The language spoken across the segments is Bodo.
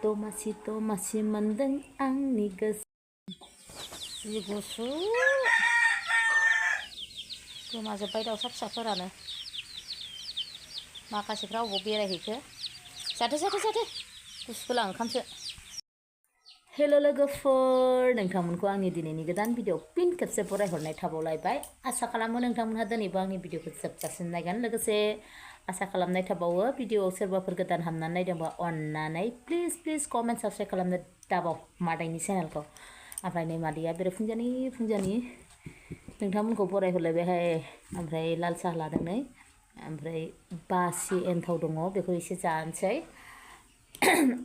Dमासि मोनदों आंनि गोसो जि गुसु गोमाजोब्बाय दाउसा फिसाफोरानो माखासेफ्रा अबाव बेरायहैखो जादो गुसुला ओंखामसो हेल' लोगोफोर नोंथांमोनखौ आंनि दिनैनि गोदान भिडिअ फिन खेबसे बरायहरनाय थाबावलायबाय आसा खालामो नोंथांमोनहा दिनैबो आंनि भिडिअखौ जोबजासिम नायगोन लोगोसे आसा खालामनाय थाबावो भिडिअआव सोरबाफोर गोदान हाबनानै नायदोंबा अननानै प्लिज कमेन्ट साबस्क्राइब खालामनो दाबाव मादैनि चेनेलखौ ओमफ्राय नै मादैया बेरे फुंजानि नोंथांमोनखौ बरायहरलायबायहाय ओमफ्राय लाल साहा लादों नै ओमफ्राय बासि एन्थाव दङ बेखौ एसे जानोसै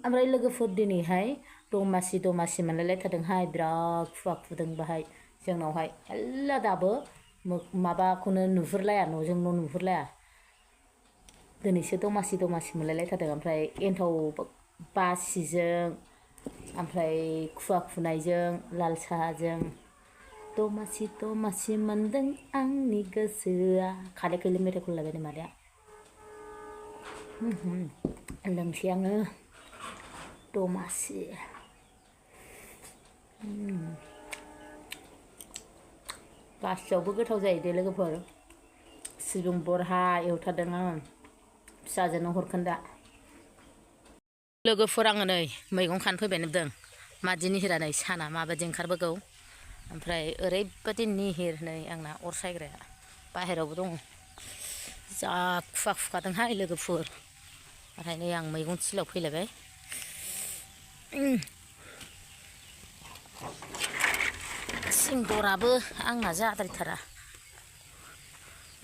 ओमफ्राय लोगोफोर दिनैहाय दमासि मोनलायलायथारदोंहाय बिराद खुवा खुदों बाहाय जोंनावहाय मेल्ला दाबो माबाखौनो नुहुरलाया न'जों न' नुहुरलाया दिनैसो दमासि मोनलायलायथारदों ओमफ्राय एन्थाव बासिजों ओमफ्राय खुवा खुनायजों लाल साहाजों दमासि मोनदों आंनि गोसोआ खाले खैले मेथाइ खनलायबाय नै मादैया लोंसै आङो दमासि गासैयावबो गोथाव जायो दे लोगोफोर सिबिं बरहा एवथारदों आङो फिसाजोनो हरखोन्दा लोगोफोर आङो नै मैगं खानो फैबाय नुदों मादि निहिरा नै साना माबायदि ओंखारबोगौ ओमफ्राय ओरैबायदि निहिर नै आंना अर सायग्राया बाहेरायावबो दङ जा खुवा खुखादोंहाय लोगोफोर ओमफ्राय नै आं मैगं थिलियाव फैलायबाय सिंगराबो आंना जाद्रायथारा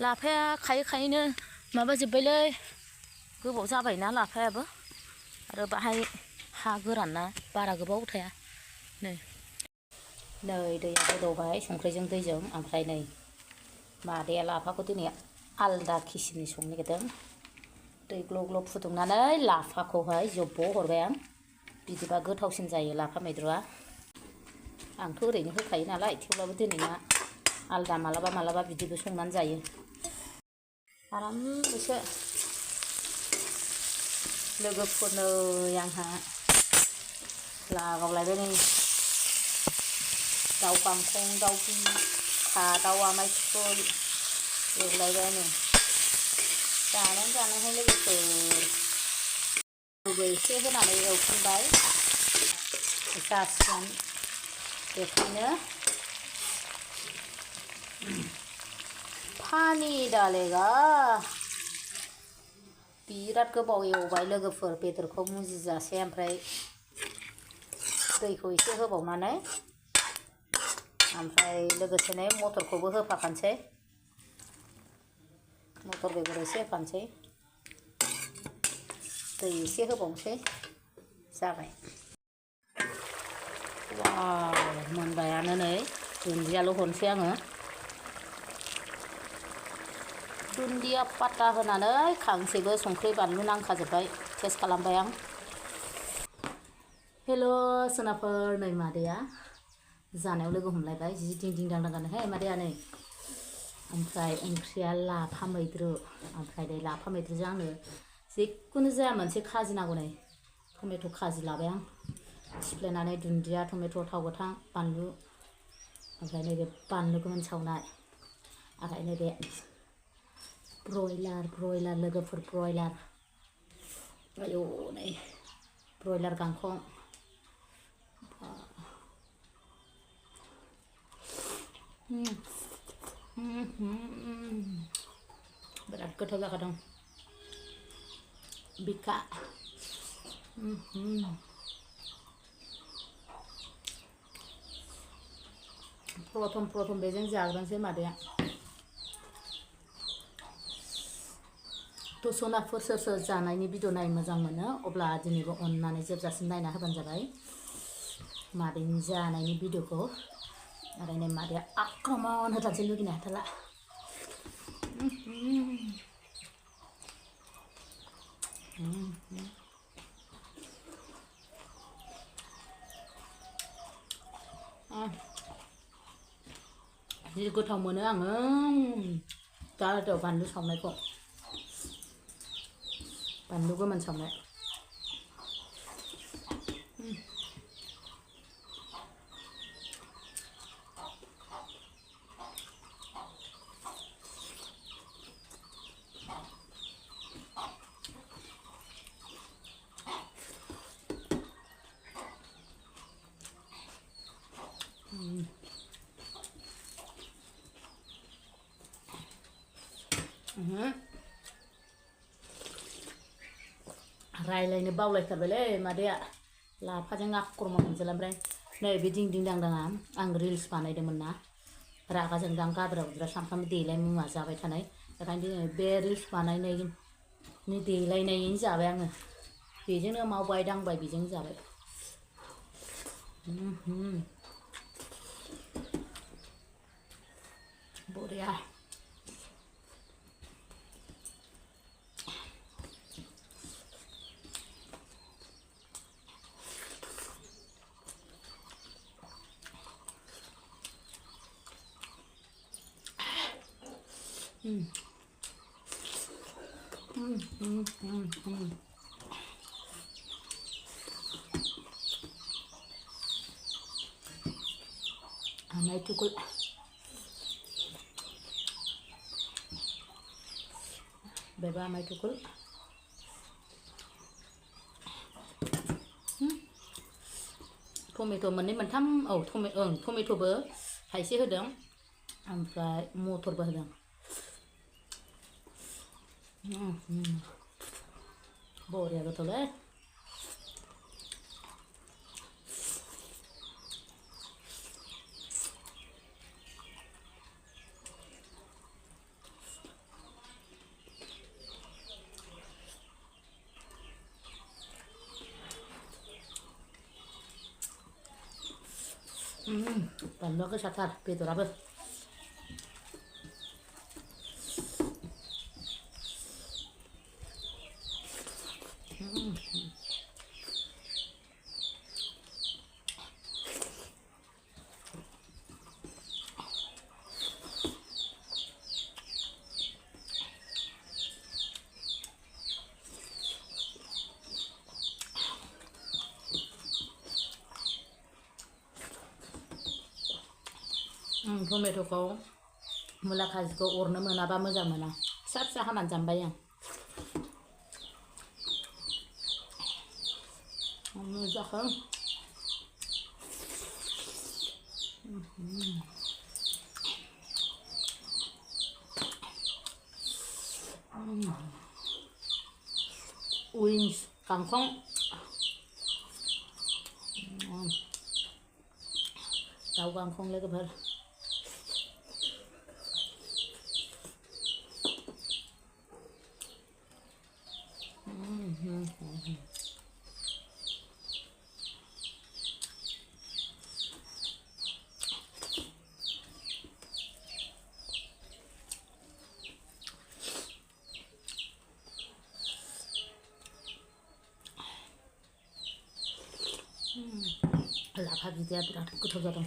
लाफाया खायैनो माबाजोब्बायलै गोबाव जाबायना लाफायाबो आरो बाहाय हा गोरानना बारा गोबाव थाया नै दैया गोदौबाय संख्रिजों दैजों ओमफ्राय नै मादैया लाफाखौ दिनै आलदा खिसिमनि संनो नागिरदों दै ग्लब ग्लब फुदुंनानै लाफाखौहाय जब्ब' हरबाय आं बिदिबा गोथावसिन जायो लाफा मैद्रुआ आंथ' ओरैनो होखायो नालाय थेवब्लाबो दिनैना आलदा मालाबा बिदिबो संनानै जायो आरामसे लोगोफोरनो आंहा लागावलायबाय नै दाउ गांखं दाउ बिखा दाउ आमायथुल एवलायबाय नै जानोहाय लोगोफोर एसे होनानै एवफिनबाय जासिगोन बेखायनो पानि डालेगा बिराद गोबाव एवबाय लोगोफोर बेदरखौ मुजिजासे ओमफ्राय दैखौ एसे होबावनानै ओमफ्राय लोगोसेनो मटरखौबो होफाखानोसै मटर बेगर एसे होफानोसै दै एसे होबावनोसै जाबाय मोनबायानो नै दुन्दियाल' हरनोसै आङो दुन्दिया पाता होनानै खांसेबो संख्रि बानलु नांखाजोब्बाय टेस्ट खालामबाय आं हेल' सोनाफोर नै मादैया जानायाव लोगो हमलायबाय जि दिं दांगानोहाय मादैया नै ओमफ्राय ओंख्रिया लाफा मैद्रु ओमफ्राय नै लाफा मैद्रुजों आंनो जिखुनु जाया मोनसे खाजि नांगौ नै टमेट' खाजि लाबाय आं सिफ्लेनानै दुन्दिया टमेट' थाव गोथां बानलु ओमफ्राय नैबे बानलु गोमोन सावनाय ओमफ्राय नैबे ब्रयलार लोगोफोर ब्रयलार आयौ नै ब्रयलार गांखं बिराद गोथाव जाखादों बिखा प्रथम बेजों जाग्रोनोसै मादैया थ' सनाफोर सोर जानायनि भिडिअ नायनो मोजां मोनो अब्ला दिनैबो अननानै जोबजासिम नायना होबानो जाबाय मादैनि जानायनि भिडिअखौ आरो नै मादैया आक्रमन होथारसै लुगैनो हाथारला जि गोथाव मोनो आङो दा बानलु सावनायखौ बानलु गोमोन सावनाय रायलायनो बावलायथारबायलै मादैया लाफाजों आखरमा मोनजोला ओमफ्राय नै बे दिं दिं दां दाङा आं रिल्स बानायदोंमोन ना रागा जोंदां गाब्रा गुब्रा सानफ्रामबो देलाय मुवा जाबाय थानाय ओंखायनो दिनै बे रिल्स बानायनायनि देलायनायनि जाबाय आङो बेजोंनो मावबाय दांबाय बेजोंनो जाबाय बरिया naidwlai beba naidwlai टमेट' मोननै मोनथाम टमेट'बो थाइसे होदों ओमफ्राय मटरबो होदों बरिया गोथावलै बानलुआ गोसाथार बेदराबो टमेट'खौ मुला खाजिखौ अरनो मोनाबा मोजां मोना फिसा फिसा हानानै जामबाय आं जाखो विंस गांखं दाउ गांखं लोगोफोर लाफा बिदैया बिराद गोथाव जादों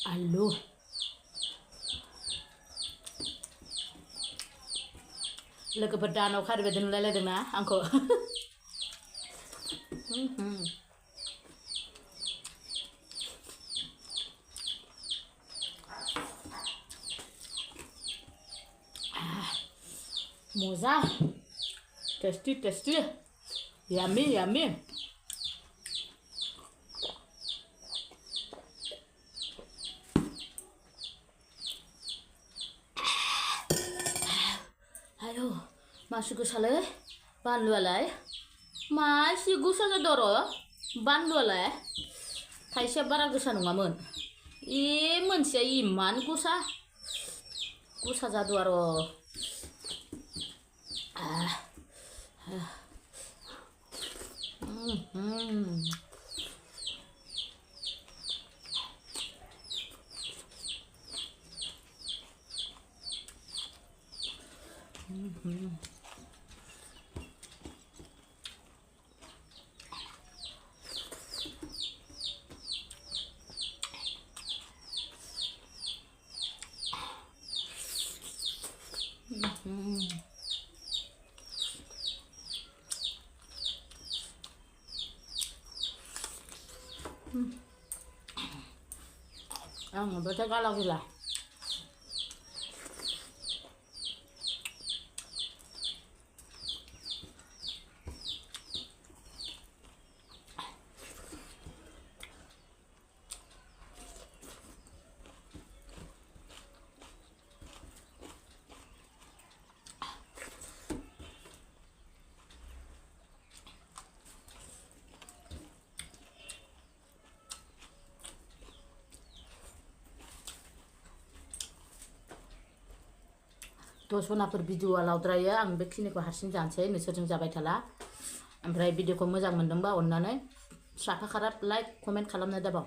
आलु लोगोफोर दानाव खारबायदों नुलायलायदोंना आंखौ मजा tasty tasty yummy yummy ayo masih gosaलै बानलुआलाय मा एसे गोसा जादों र' बानलुआलाय थाइसेया बारा गोसा नङामोन मोनसेया इमान गोसा जादों आरो Baca kalau gila. To sonapwr भिडिअआ लावद्रायो आं बेखिनिखौ हारसिं जानोसै नोंसोरजों जाबाय थाला ओमफ्राय भिडिअखौ मोजां मोनदोंबा अननानै साबस्क्राइब लाइक कमेन्ट खालामनो दाबाव